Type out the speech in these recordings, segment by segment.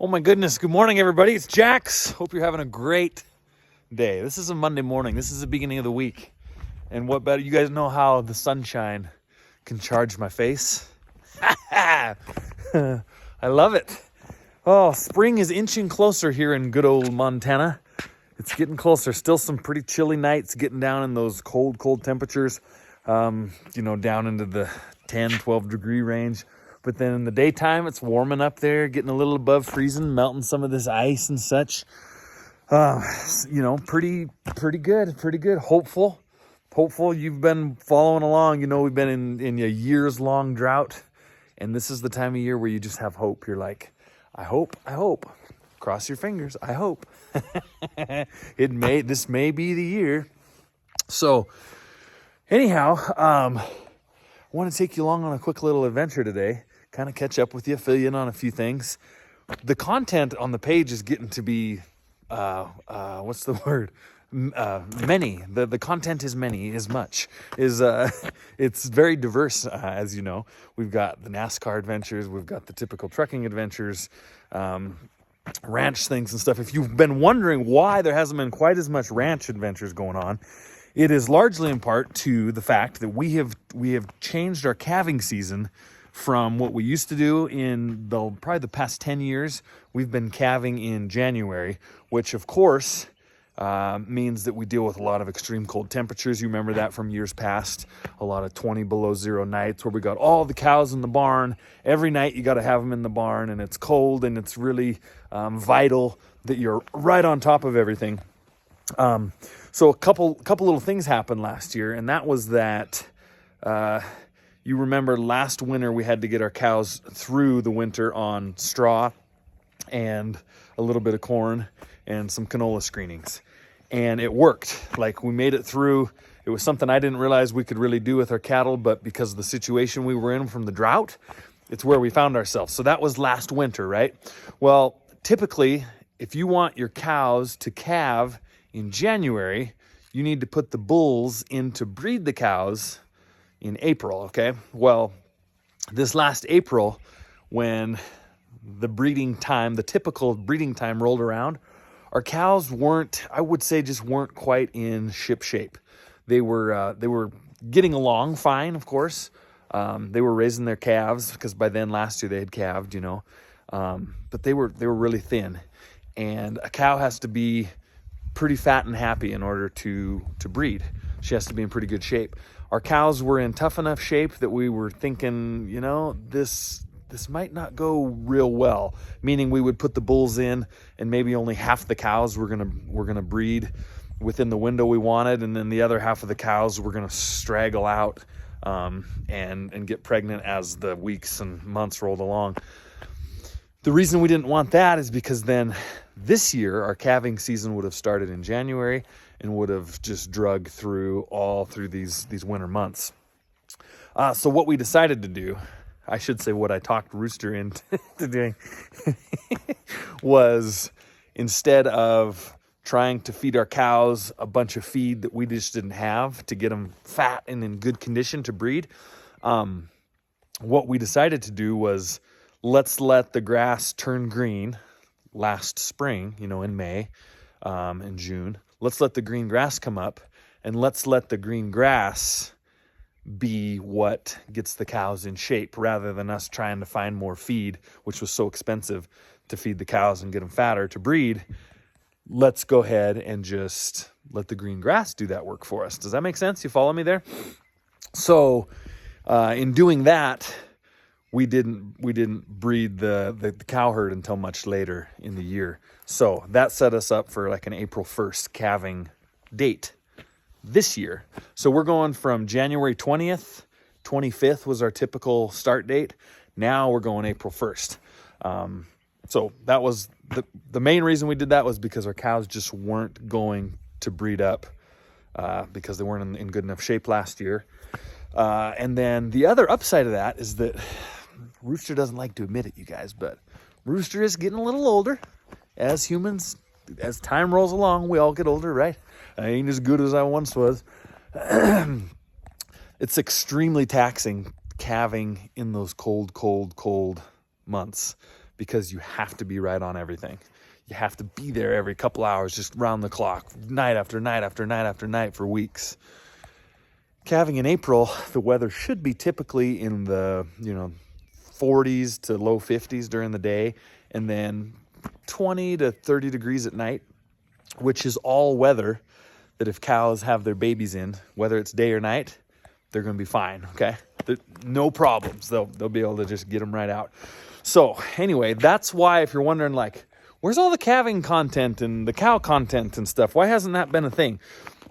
Oh my goodness, good morning everybody, it's Jax. Hope you're having a great day. This is a Monday morning, this is the beginning of the week. And what better, you guys know how the sunshine can charge my face? I love it. Oh, spring is inching closer here in good old Montana. It's getting closer, still some pretty chilly nights, getting down in those cold temperatures, down into the 10, 12 degree range. But then in the daytime, it's warming up there, getting a little above freezing, melting some of this ice and such. Pretty good. Hopeful. You've been following along. We've been in a years-long drought. And this is the time of year where you just have hope. You're like, I hope. Cross your fingers. I hope. This may be the year. So, anyhow, I want to take you along on a quick little adventure today. Kind of catch up with you, fill you in on a few things. The content on the page is getting to be, what's the word? Many. The content is many, is much. It's very diverse, as you know. We've got the NASCAR adventures, we've got the typical trucking adventures, ranch things and stuff. If you've been wondering why there hasn't been quite as much ranch adventures going on, it is largely in part to the fact that we have changed our calving season from what we used to do in probably the past 10 years. We've been calving in January, which of course means that we deal with a lot of extreme cold temperatures. You remember that from years past, a lot of 20 below zero nights where we got all the cows in the barn. Every night you got to have them in the barn, and it's cold, and it's really vital that you're right on top of everything. So a couple little things happened last year, and that was that you remember last winter we had to get our cows through the winter on straw and a little bit of corn and some canola screenings. And it worked. Like, we made it through. It was something I didn't realize we could really do with our cattle, but because of the situation we were in from the drought, it's where we found ourselves. So that was last winter, right? Well, typically, if you want your cows to calve in January, you need to put the bulls in to breed the cows in April, okay? Well, this last April, when the typical breeding time rolled around, our cows weren't quite in ship shape. They were getting along fine, of course. They were raising their calves because by then last year they had calved, but they were really thin. And a cow has to be pretty fat and happy in order to breed. She has to be in pretty good shape. Our cows were in tough enough shape that we were thinking, this might not go real well. Meaning we would put the bulls in, and maybe only half the cows were gonna breed within the window we wanted, and then the other half of the cows were gonna straggle out and get pregnant as the weeks and months rolled along. The reason we didn't want that is because then this year our calving season would have started in January and would have just drug through these winter months. So what we decided to do, I should say what I talked Rooster into doing, was instead of trying to feed our cows a bunch of feed that we just didn't have to get them fat and in good condition to breed, what we decided to do was, let's let the grass turn green last spring, in May and June. Let's let the green grass come up, and let's let the green grass be what gets the cows in shape, rather than us trying to find more feed, which was so expensive to feed the cows and get them fatter to breed. Let's go ahead and just let the green grass do that work for us. Does that make sense? You follow me there? So in doing that, we didn't breed the cow herd until much later in the year. So that set us up for like an April 1st calving date this year. So we're going from January 20th, 25th was our typical start date. Now we're going April 1st. So that was the main reason we did that, was because our cows just weren't going to breed up because they weren't in good enough shape last year. And then the other upside of that is that Rooster doesn't like to admit it, you guys, but Rooster is getting a little older. As humans, as time rolls along, we all get older, right? I ain't as good as I once was. It's extremely taxing calving in those cold months because you have to be right on everything. You have to be there every couple hours, just round the clock, night after night after night after night for weeks. Calving in April, the weather should be typically in the 40s to low 50s during the day, and then 20 to 30 degrees at night, which is all weather that if cows have their babies in, whether it's day or night, they're going to be fine, okay? No problems. They'll be able to just get them right out. So anyway, that's why if you're wondering, like, where's all the calving content and the cow content and stuff? Why hasn't that been a thing?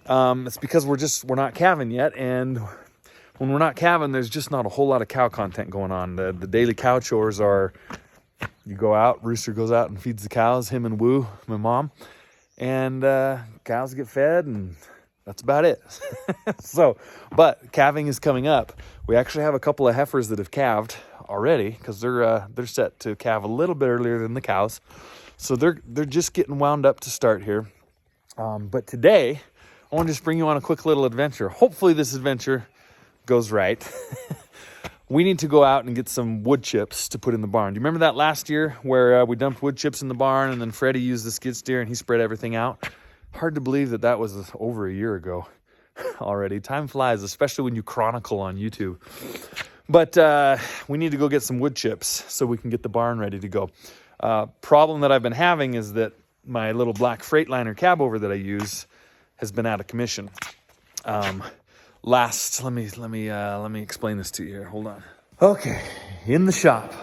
It's because we're not calving yet, and when we're not calving, there's just not a whole lot of cow content going on. The daily cow chores are, you go out, Rooster goes out and feeds the cows, him and Woo, my mom, and cows get fed, and that's about it. So, but calving is coming up. We actually have a couple of heifers that have calved already, because they're set to calve a little bit earlier than the cows. So they're just getting wound up to start here. But today, I want to just bring you on a quick little adventure. Hopefully this adventure goes right. We need to go out and get some wood chips to put in the barn. Do you remember that last year where we dumped wood chips in the barn and then Freddie used the skid steer and he spread everything out? Hard to believe that was over a year ago already. Time flies, especially when you chronicle on YouTube. But we need to go get some wood chips so we can get the barn ready to go. Problem that I've been having is that my little black Freightliner Cabover that I use has been out of commission. Let me explain this to you here. Hold on. Okay, in the shop.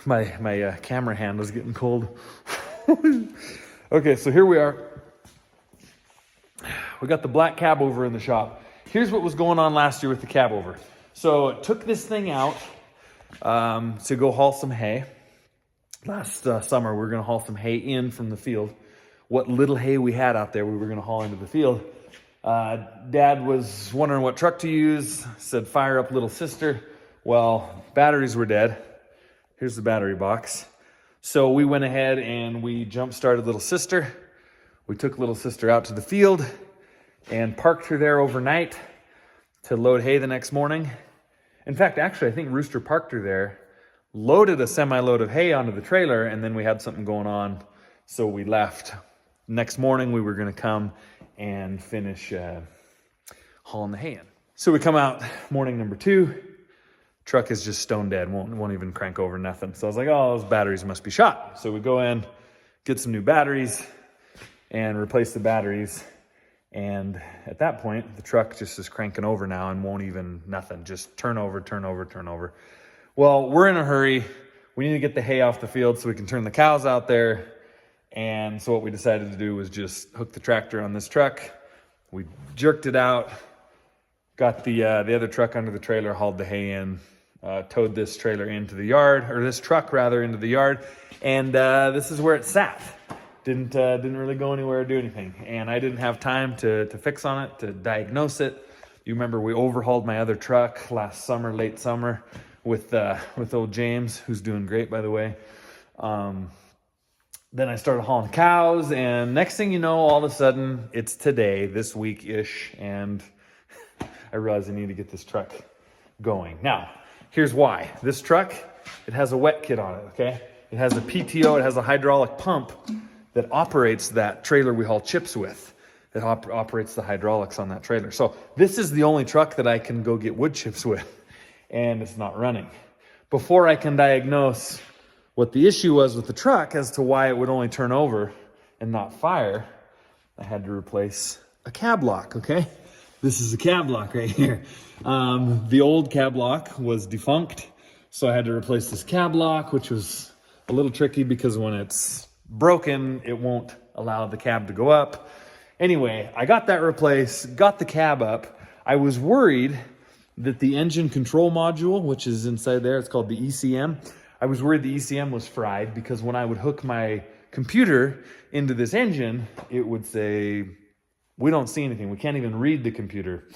My camera hand was getting cold. Okay, so here we are. We got the black Cabover in the shop. Here's what was going on last year with the Cabover. So it took this thing out to go haul some hay. Last summer, we were going to haul some hay in from the field. What little hay we had out there, we were going to haul into the field. Dad was wondering what truck to use, said fire up little sister. Well, batteries were dead. Here's the battery box. So we went ahead and we jump-started little sister. We took little sister out to the field and parked her there overnight to load hay the next morning. In fact, actually, I think Rooster parked her there, loaded a semi-load of hay onto the trailer, and then we had something going on, so we left. Next morning, we were going to come and finish hauling the hay in. So we come out morning number 2. Truck is just stone dead, won't even crank over, nothing. So I was like, oh, those batteries must be shot. So we go in, get some new batteries, and replace the batteries. And at that point, the truck just is cranking over now and won't even, nothing, just turn over. Well, we're in a hurry. We need to get the hay off the field so we can turn the cows out there. And so what we decided to do was just hook the tractor on this truck. We jerked it out, got the other truck under the trailer, hauled the hay in, towed this trailer into the yard, or this truck rather, into the yard. And this is where it sat. Didn't really go anywhere or do anything. And I didn't have time to fix on it, to diagnose it. You remember we overhauled my other truck last summer, late summer, with old James, who's doing great, by the way. Then I started hauling cows, and next thing you know, all of a sudden, it's today, this week-ish, and I realized I need to get this truck going. Now, here's why. This truck, it has a wet kit on it, okay? It has a PTO, it has a hydraulic pump that operates that trailer we haul chips with. It operates the hydraulics on that trailer. So this is the only truck that I can go get wood chips with, and it's not running. Before I can diagnose what the issue was with the truck as to why it would only turn over and not fire, I had to replace a cab lock, okay? This is a cab lock right here. The old cab lock was defunct, so I had to replace this cab lock, which was a little tricky because when it's broken, it won't allow the cab to go up. Anyway, I got that replaced, got the cab up. I was worried that the engine control module, which is inside there, it's called the ECM. I was worried the ECM was fried because when I would hook my computer into this engine, it would say, we don't see anything. We can't even read the computer.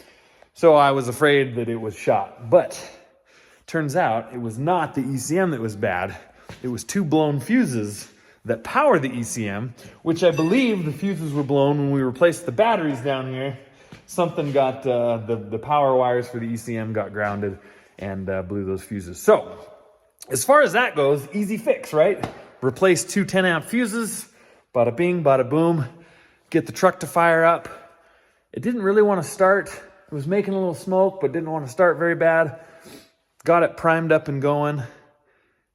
So I was afraid that it was shot. But turns out it was not the ECM that was bad. It was 2 blown fuses that power the ECM, which I believe the fuses were blown when we replaced the batteries down here. Something got, the power wires for the ECM got grounded and blew those fuses. So as far as that goes, easy fix, right? Replace 2 10-amp fuses, bada bing, bada boom, get the truck to fire up. It didn't really want to start. It was making a little smoke, but didn't want to start very bad. Got it primed up and going,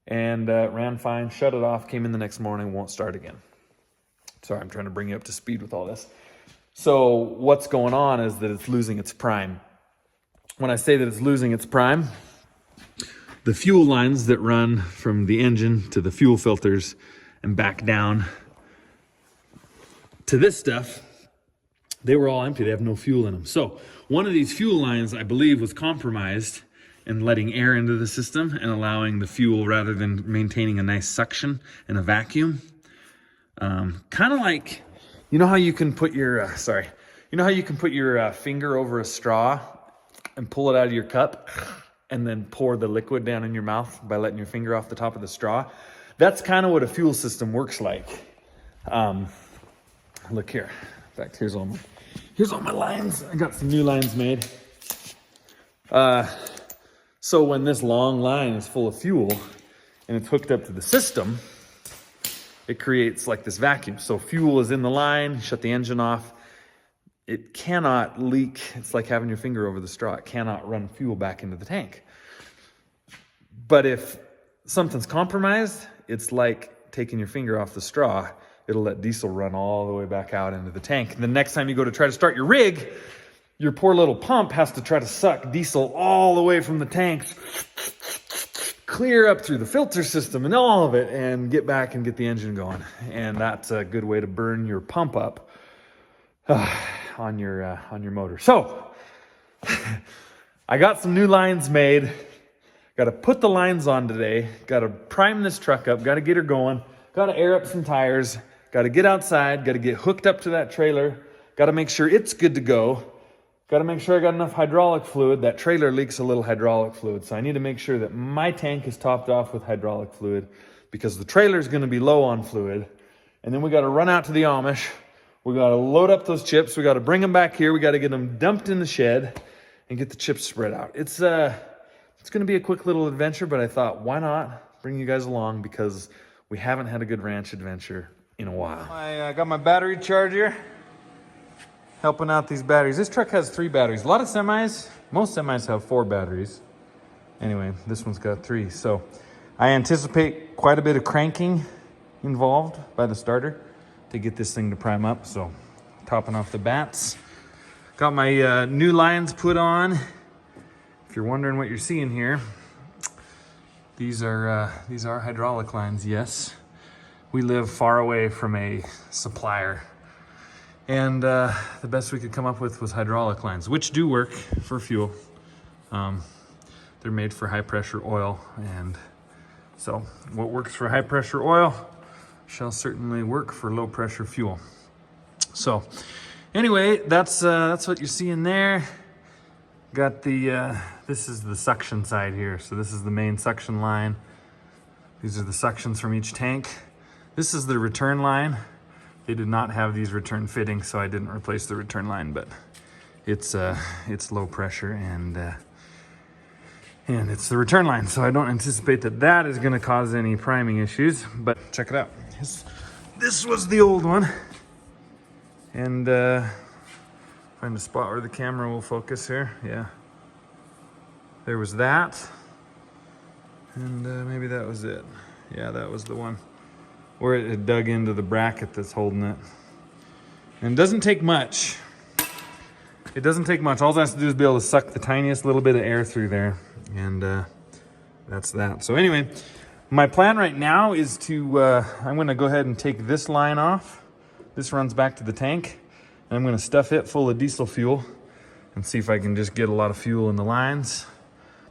and ran fine, shut it off, came in the next morning, won't start again. Sorry, I'm trying to bring you up to speed with all this. So what's going on is that it's losing its prime. When I say that it's losing its prime, the fuel lines that run from the engine to the fuel filters and back down to this stuff, they were all empty. They have no fuel in them. So one of these fuel lines, I believe, was compromised and letting air into the system and allowing the fuel rather than maintaining a nice suction and a vacuum. Kind of like, you know how you can put your, finger over a straw and pull it out of your cup and then pour the liquid down in your mouth by letting your finger off the top of the straw? That's kind of what a fuel system works like. Look here. In fact, here's all my lines. I got some new lines made. So when this long line is full of fuel and it's hooked up to the system, it creates like this vacuum. So fuel is in the line, shut the engine off. It cannot leak. It's like having your finger over the straw. It cannot run fuel back into the tank. But if something's compromised, it's like taking your finger off the straw. It'll let diesel run all the way back out into the tank. The next time you go to try to start your rig, your poor little pump has to try to suck diesel all the way from the tanks, clear up through the filter system and all of it, and get back and get the engine going. And that's a good way to burn your pump up on your motor. So I got some new lines made. Got to put the lines on today. Got to prime this truck up. Got to get her going. Got to air up some tires. Got to get outside. Got to get hooked up to that trailer. Got to make sure it's good to go. Got to make sure I got enough hydraulic fluid. That trailer leaks a little hydraulic fluid. So I need to make sure that my tank is topped off with hydraulic fluid because the trailer is going to be low on fluid. And then we got to run out to the Amish. We got to load up those chips. We got to bring them back here. We got to get them dumped in the shed and get the chips spread out. It's going to be a quick little adventure, but I thought, why not bring you guys along because we haven't had a good ranch adventure in a while. I got my battery charger, helping out these batteries. This truck has 3 batteries. A lot of semis, most semis have 4 batteries. Anyway, this one's got 3. So I anticipate quite a bit of cranking involved by the starter to get this thing to prime up. So topping off the bats. Got my new lines put on. If you're wondering what you're seeing here, these are hydraulic lines, yes. We live far away from a supplier. And the best we could come up with was hydraulic lines, which do work for fuel. They're made for high pressure oil. And so what works for high pressure oil shall certainly work for low pressure fuel. So anyway, that's what you're seeing there. Got the, this is the suction side here. So this is the main suction line. These are the suctions from each tank. This is the return line. They did not have these return fittings, so I didn't replace the return line, but it's low pressure and it's the return line. So I don't anticipate that is gonna cause any priming issues, but check it out. This was the old one. And find a spot where the camera will focus here. Yeah. There was that. And maybe that was it. Yeah, that was the one where it had dug into the bracket that's holding it. And it doesn't take much. It doesn't take much. All it has to do is be able to suck the tiniest little bit of air through there. And that's that. So anyway, my plan right now is to, I'm gonna go ahead and take this line off. This runs back to the tank. And I'm gonna stuff it full of diesel fuel and see if I can just get a lot of fuel in the lines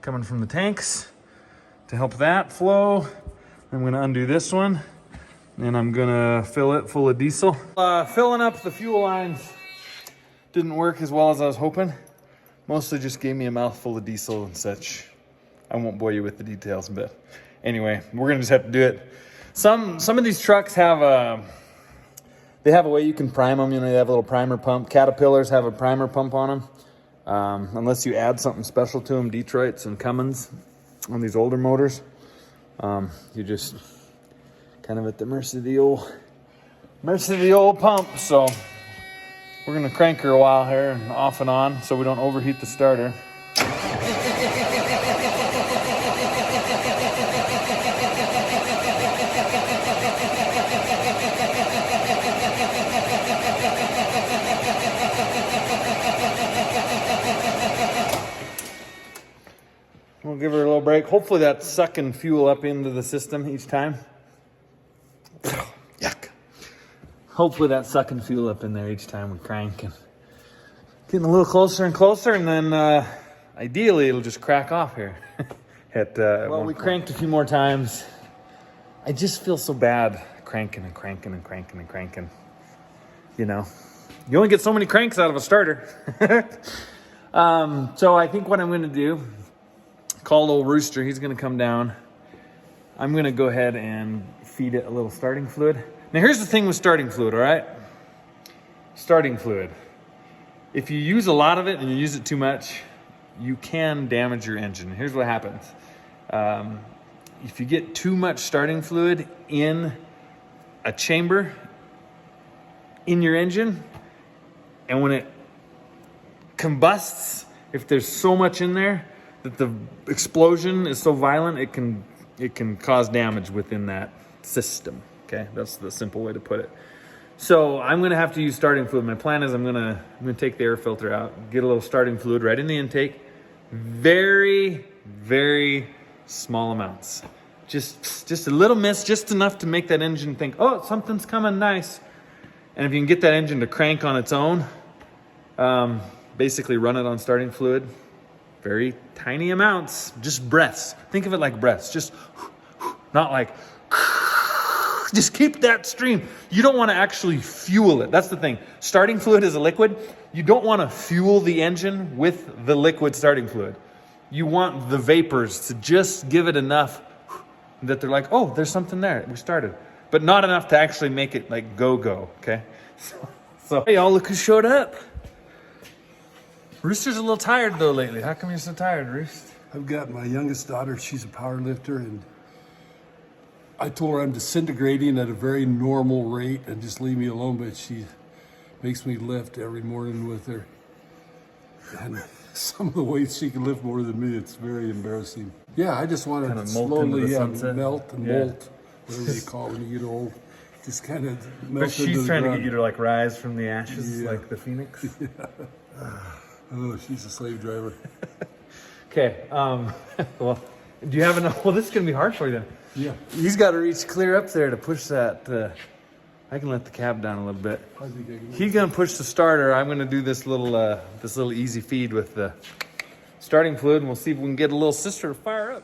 coming from the tanks to help that flow. I'm gonna undo this one and I'm gonna fill it full of diesel. Filling up the fuel lines didn't work as well as I was hoping. Mostly just gave me a mouthful of diesel and such. I won't bore you with the details, but anyway, we're gonna just have to do it. Some of these trucks have they have a way you can prime them. You know, they have a little primer pump. Caterpillars have a primer pump on them. Unless you add something special to them, Detroits and Cummins on these older motors. You're just kind of at the mercy of the old pump. So we're gonna crank her a while here and off and on so we don't overheat the starter. We'll give her a little break. Hopefully that's sucking fuel up into the system each time. Yuck. Hopefully that's sucking fuel up in there each time we crank. And getting a little closer and closer, and then ideally it'll just crack off here. Well, we cranked a few more times. I just feel so bad cranking and cranking and cranking and cranking. You know, you only get so many cranks out of a starter. So I think what I'm going to do, call old Rooster. He's going to come down. I'm going to go ahead and feed it a little starting fluid. Now, here's the thing with starting fluid, all right? Starting fluid. If you use a lot of it and you use it too much, you can damage your engine. Here's what happens. If you get too much starting fluid in a chamber in your engine, and when it combusts, if there's so much in there that the explosion is so violent, it can cause damage within that system. Okay, that's the simple way to put it. So I'm gonna have to use starting fluid. My plan is I'm gonna take the air filter out, get a little starting fluid right in the intake. Very, very small amounts. Just a little mist, just enough to make that engine think, oh, something's coming nice. And if you can get that engine to crank on its own, basically run it on starting fluid, very tiny amounts, just breaths. Think of it like breaths, just not like, just keep that stream. You don't want to actually fuel it. That's the thing. Starting fluid is a liquid. You don't want to fuel the engine with the liquid starting fluid. You want the vapors to just give it enough that they're like, oh, there's something there. We started. But not enough to actually make it like go, okay? So hey, y'all, look who showed up. Rooster's a little tired though lately. How come you're so tired, Roost? I've got my youngest daughter. She's a power lifter, and I told her I'm disintegrating at a very normal rate and just leave me alone, but she makes me lift every morning with her. And some of the weights she can lift more than me, it's very embarrassing. Yeah, I just want to slowly melt and molt, whatever you call it when you get old. Just kind of melt. But she's trying to get you to like rise from the ashes like the phoenix. Yeah. Oh, she's a slave driver. Okay. Well, do you have enough? Well, this is going to be hard for you then. Yeah. He's got to reach clear up there to push that. I can let the cab down a little bit. He's going to push the starter. I'm going to do this little easy feed with the starting fluid, and we'll see if we can get a little sister to fire up.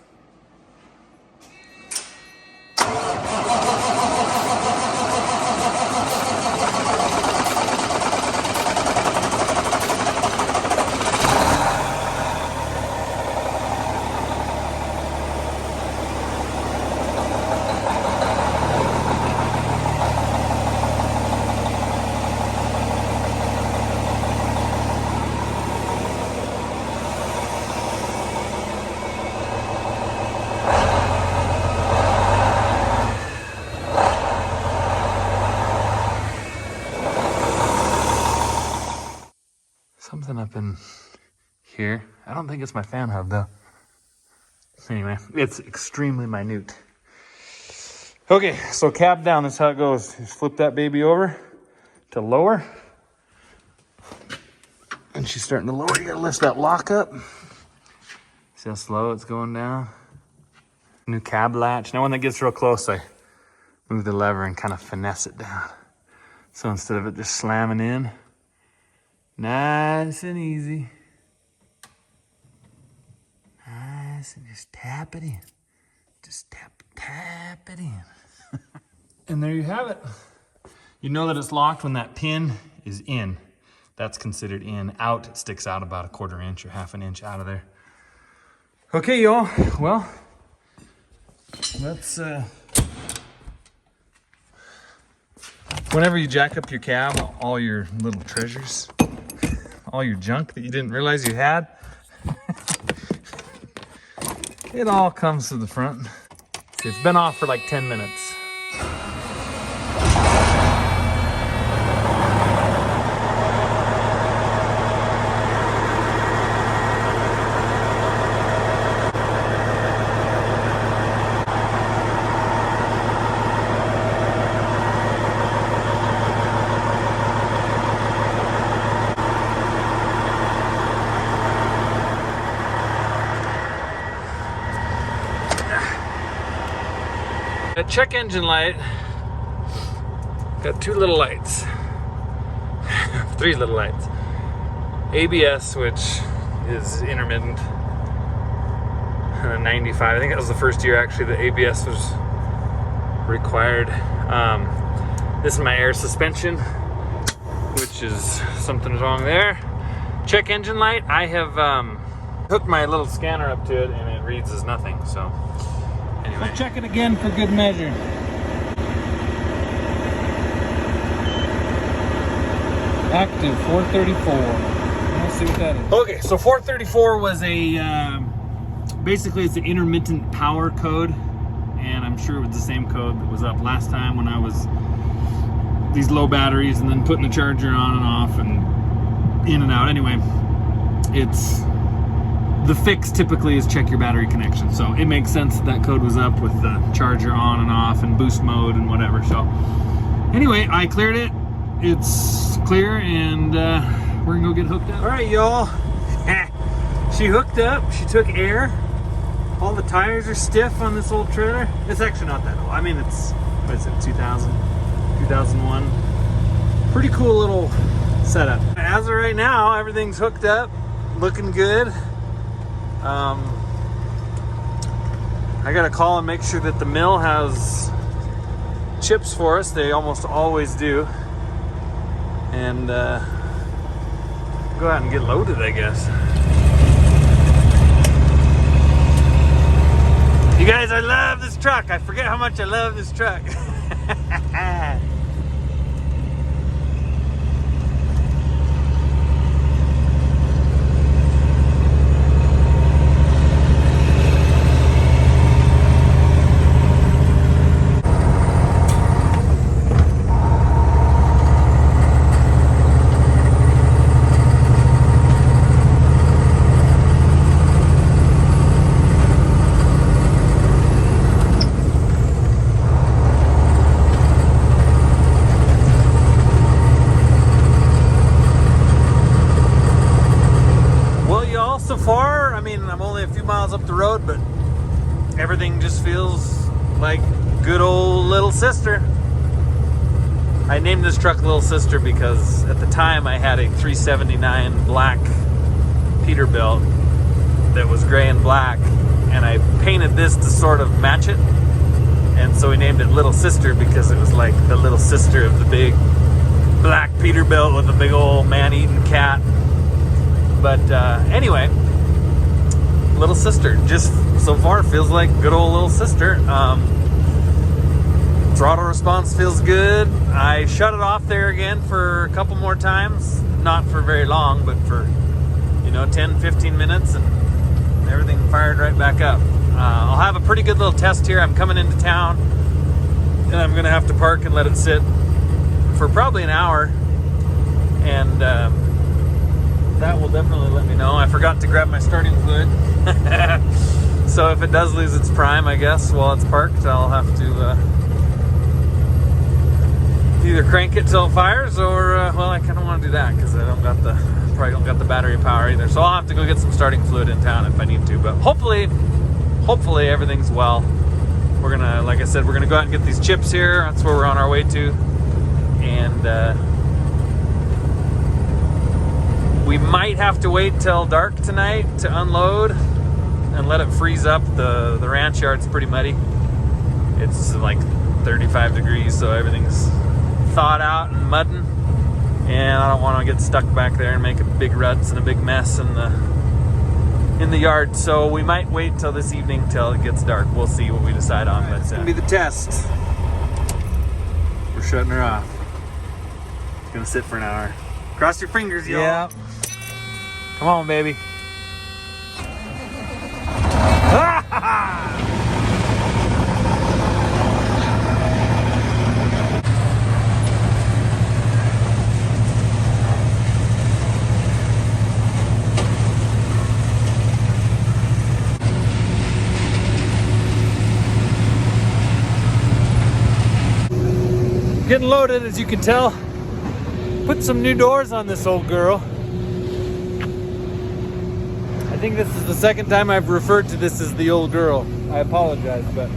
Something up in here. I don't think it's my fan hub though. Anyway, it's extremely minute. Okay, so cab down, that's how it goes. Just flip that baby over to lower. And she's starting to lower. You gotta lift that lock up. See how slow it's going down? New cab latch. Now when that gets real close, I move the lever and kind of finesse it down. So instead of it just slamming in, nice and easy. Nice, and just tap it in. Just tap it in. And there you have it. You know that it's locked when that pin is in. That's considered in. Out, it sticks out about 1/4 inch or 1/2 inch out of there. Okay, y'all. Well, let's whenever you jack up your cab, all your little treasures, all your junk that you didn't realize you had, it all comes to the front. It's been off for like 10 minutes. That check engine light got two little lights, three little lights. ABS, which is intermittent, 95. I think that was the first year actually that ABS was required. This is my air suspension, which is something's wrong there. Check engine light. I have hooked my little scanner up to it, and it reads as nothing. So. Anyway. We'll check it again for good measure. Active 434. Let's see what that is. Okay, so 434 was a basically it's an intermittent power code, and I'm sure it was the same code that was up last time when I was these low batteries and then putting the charger on and off and in and out. Anyway, it's the fix typically is check your battery connection, so it makes sense that code was up with the charger on and off and boost mode and whatever. So anyway, I cleared it. It's clear, and we're gonna go get hooked up. All right, y'all. She hooked up. She took air. All the tires are stiff on this old trailer. It's actually not that old. I mean, it's, what is it, 2000, 2001. Pretty cool little setup. As of right now, everything's hooked up, looking good. I gotta call and make sure that the mill has chips for us. They almost always do. And go out and get loaded, I guess. You guys, I love this truck. I forget how much I love this truck. So far, I mean, I'm only a few miles up the road, but everything just feels like good old Little Sister. I named this truck Little Sister because at the time I had a 379 black Peterbilt that was gray and black, and I painted this to sort of match it, and so we named it Little Sister because it was like the little sister of the big black Peterbilt with a big old man-eating cat. But anyway, Little Sister just so far feels like good old Little Sister. Throttle response feels good. I shut it off there again for a couple more times, not for very long, but for 10-15 minutes, and everything fired right back up. I'll have a pretty good little test here. I'm coming into town, and I'm gonna have to park and let it sit for probably an hour, and that will definitely let me know. I forgot to grab my starting fluid. So if it does lose its prime, I guess, while it's parked, I'll have to either crank it till it fires, or, well, I kind of want to do that because I probably don't got the battery power either. So I'll have to go get some starting fluid in town if I need to. But hopefully everything's well. We're gonna, like I said, we're gonna go out and get these chips here. That's where we're on our way to. And, we might have to wait till dark tonight to unload and let it freeze up. The ranch yard's pretty muddy. It's like 35 degrees, so everything's thawed out and mudding. And I don't want to get stuck back there and make a big ruts and a big mess in the yard. So we might wait till this evening till it gets dark. We'll see what we decide on. But it's gonna be the test. We're shutting her off. It's gonna sit for an hour. Cross your fingers, y'all. Yeah. Come on, baby. Getting loaded, as you can tell. Put some new doors on this old girl. I think this is the second time I've referred to this as the old girl. I apologize, but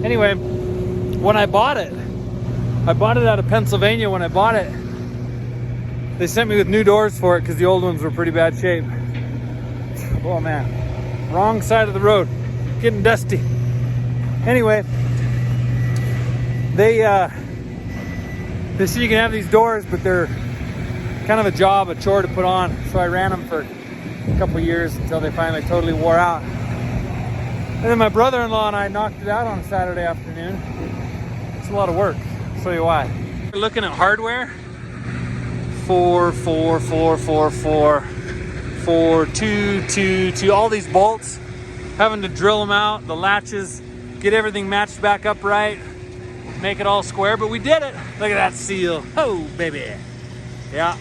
anyway, when I bought it out of Pennsylvania. When I bought it, they sent me with new doors for it because the old ones were pretty bad shape. Oh man, wrong side of the road, getting dusty. Anyway, they say you can have these doors, but they're kind of a chore to put on. So I ran them for a couple years until they finally totally wore out. And then my brother-in-law and I knocked it out on a Saturday afternoon. It's a lot of work. I'll show you why. We're looking at hardware. 4, 4, 4, 4, 4, 4, 2, 2, 2. All these bolts, having to drill them out, the latches, get everything matched back up right, make it all square, but we did it. Look at that seal. Oh, baby. Yeah.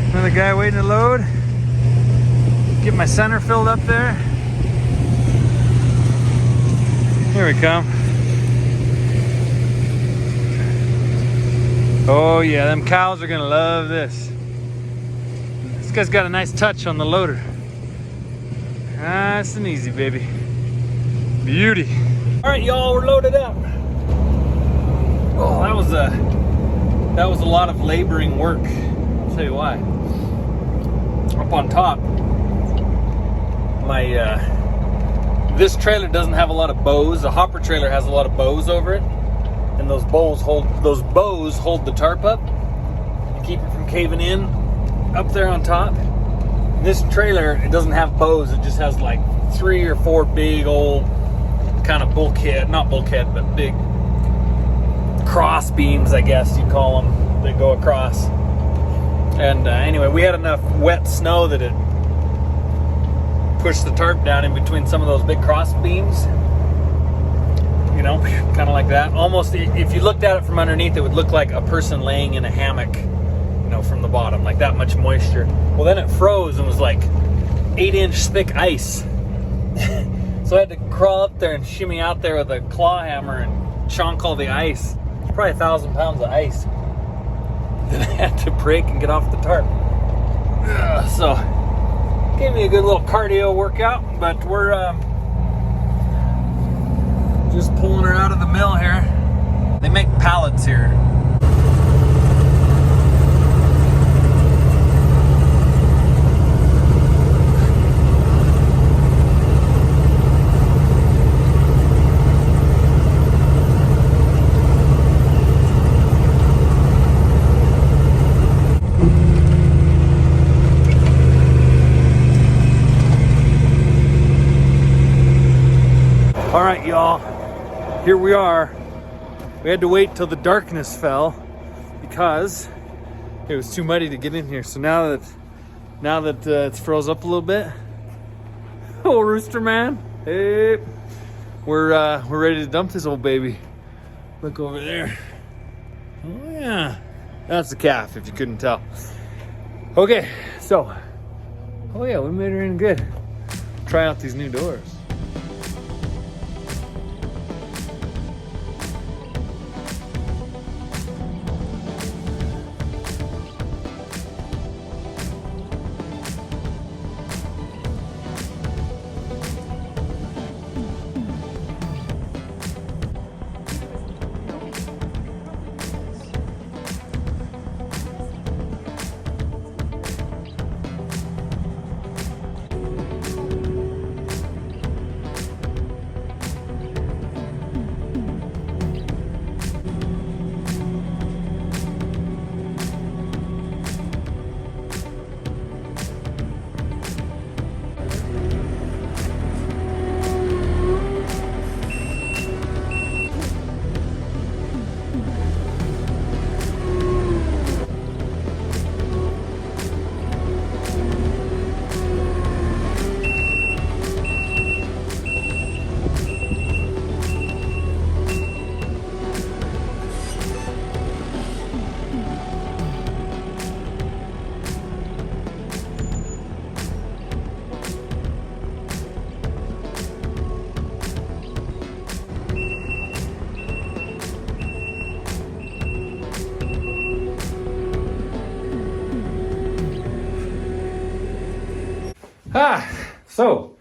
Another guy waiting to load. Get my center filled up there. Here we come. Oh yeah, them cows are gonna love this. This guy's got a nice touch on the loader. Nice and easy, baby. Beauty. All right, y'all, we're loaded up. Oh, that was a lot of laboring work. I'll tell you why. Up on top, this trailer doesn't have a lot of bows. The hopper trailer has a lot of bows over it, and those bows hold the tarp up to keep it from caving in up there on top. This trailer, it doesn't have bows. It just has like 3 or 4 big old kind of not bulkhead, but big cross beams, I guess you'd call them, that go across. And anyway, we had enough wet snow that it pushed the tarp down in between some of those big cross beams. You know, kind of like that. Almost, if you looked at it from underneath, it would look like a person laying in a hammock, you know, from the bottom, like that much moisture. Well, then it froze and was like 8-inch thick ice. So I had to crawl up there and shimmy out there with a claw hammer and chonk all the ice. It's probably 1,000 pounds of ice that I had to break and get off the tarp. So, gave me a good little cardio workout, but we're just pulling her out of the mill here. They make pallets here. All right, y'all, here we are. We had to wait till the darkness fell because it was too muddy to get in here. So now that it's froze up a little bit, oh rooster man, hey, we're ready to dump this old baby. Look over there. Oh yeah, that's the calf, if you couldn't tell. Okay, so oh yeah, we made her in good. Try out these new doors. So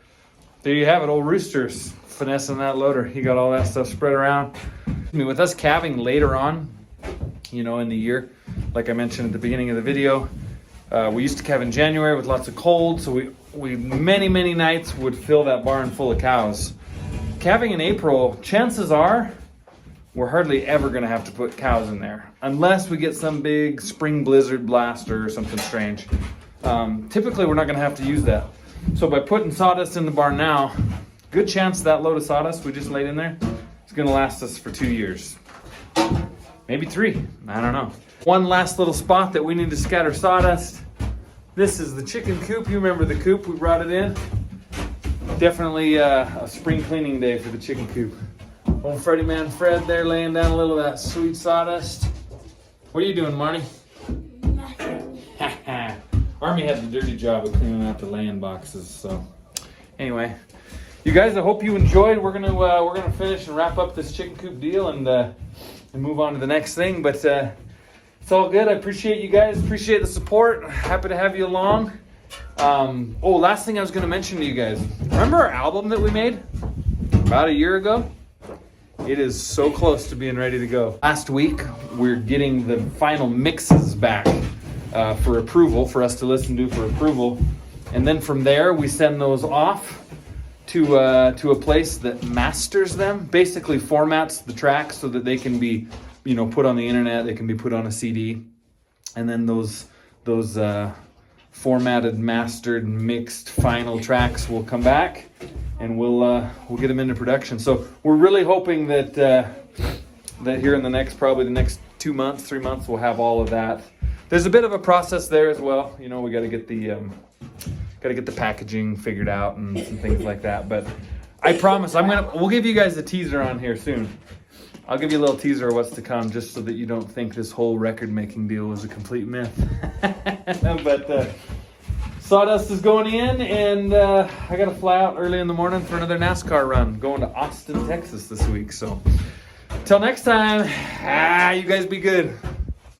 there you have it, old Rooster's finessing that loader. He got all that stuff spread around. I mean, with us calving later on, you know, in the year, like I mentioned at the beginning of the video, we used to calve in January with lots of cold, so we many nights would fill that barn full of cows. Calving in April, chances are we're hardly ever going to have to put cows in there unless we get some big spring blizzard blaster or something strange. Typically, we're not going to have to use that. So by putting sawdust in the barn now, good chance that load of sawdust we just laid in there is going to last us for 2 years. Maybe 3. I don't know. One last little spot that we need to scatter sawdust. This is the chicken coop. You remember the coop? We brought it in. Definitely a spring cleaning day for the chicken coop. Old Freddy Man Fred there laying down a little of that sweet sawdust. What are you doing, Marty? Nothing. Army had the dirty job of cleaning out the laying boxes. So anyway, you guys, I hope you enjoyed. We're gonna finish and wrap up this chicken coop deal and move on to the next thing. But it's all good. I appreciate you guys. Appreciate the support. Happy to have you along. Last thing I was gonna mention to you guys. Remember our album that we made about a year ago? It is so close to being ready to go. Last week, we're getting the final mixes back for approval, for us to listen to for approval. And then from there, we send those off to a place that masters them, basically formats the tracks so that they can be, you know, put on the internet, they can be put on a CD. And then those formatted, mastered, mixed final tracks will come back and we'll get them into production. So we're really hoping that here in the next 2 months, 3 months, we'll have all of that. There's a bit of a process there as well. You know, we got to get the packaging figured out and some things like that. But I promise we'll give you guys a teaser on here soon. I'll give you a little teaser of what's to come, just so that you don't think this whole record making deal was a complete myth. But sawdust is going in, and I got to fly out early in the morning for another NASCAR run, going to Austin, Texas this week. So, till next time, you guys be good.